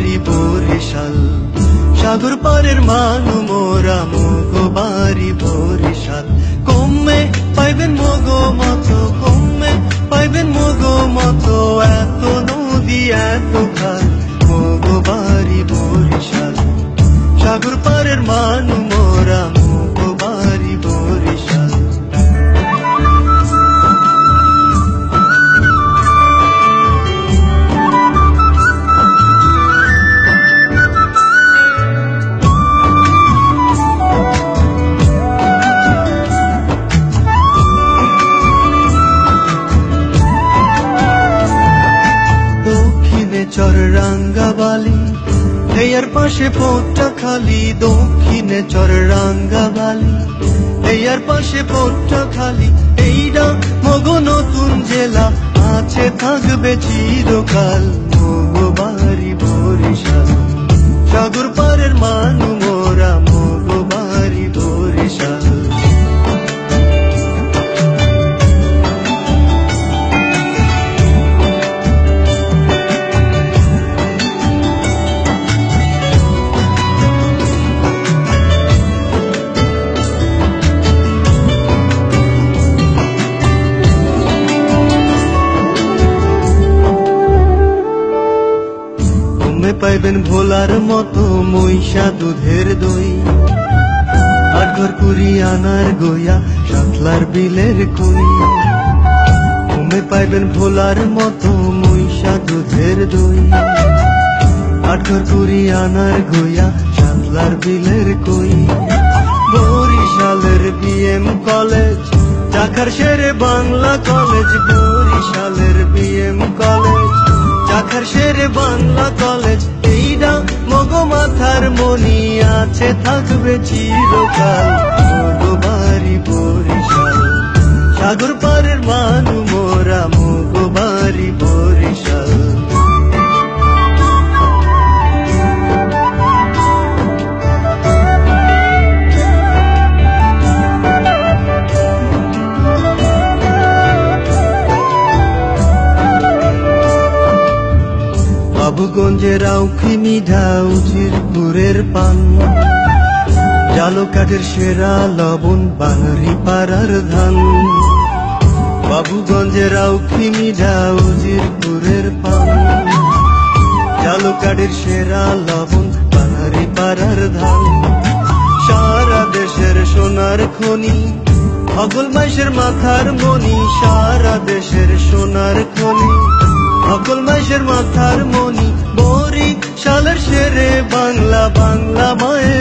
বাড়ি বরিশাল, সাগর পারের মানু মোরা মগো বাড়ি বরিশাল। কমে পাইবেন মগো মতো, কমে পাইবেন মগো মতো, এত নদী এত খাল মগো বাড়ি বরিশাল, সাগর পারের মানু মোরা মগো বাড়ি বরিশাল। চর রাঙ্গাবালি এইয়ার পাশে পোট্টা খালি, দক্ষিণে চর রাঙ্গাবালি এইয়ার পাশে পোট্টা খালি। এইটা মগো নতুন জেলা, আছে থাকবে চিরকাল মগো বাড়ি বরিশাল, সাগর পারের মানু মোরা মগো বাড়ি বরিশাল। পাইবেন ভোলার মতো মহিষা দুধের দই, আট ঘর কুড়ি আনার গইয়া সাতলার বিলের কই। তুমি পাইবেন ভোলার মতো মহিষা দুধের দই, আট ঘর কুড়ি আনার গইয়া সাতলার বিলের কই। বরিশালের বিএম কলেজ, চাকার শেরে বাংলা কলেজ, বরিশালের বিএম কলেজ, চাকার শেরে বাংলা কলেজ। এইটা মগো মাথার মনি, আছে থাকবে চিরকাল মগো বাড়ি বরিশাল, সাগর পারের মানু মোরা মগো বাড়ি বরিশাল। বাবুগঞ্জের আউখি মিঠা, উজিরপুরের পান, জালকাঠের সেরা লবণ, বানারি পাড়ার ধান। বাবুগঞ্জের আউখি মিঠা, উজিরপুরের পান, জালকাঠের সেরা লবণ, বানারি পাড়ার ধান। সারা দেশের সোনার খনি, অগল মাইশের মাথার মনি, সারা দেশের সোনার খনি, অকল মাইশের মাথার মনি। বরিশালের শেরে বাংলা, বাংলা মায়ের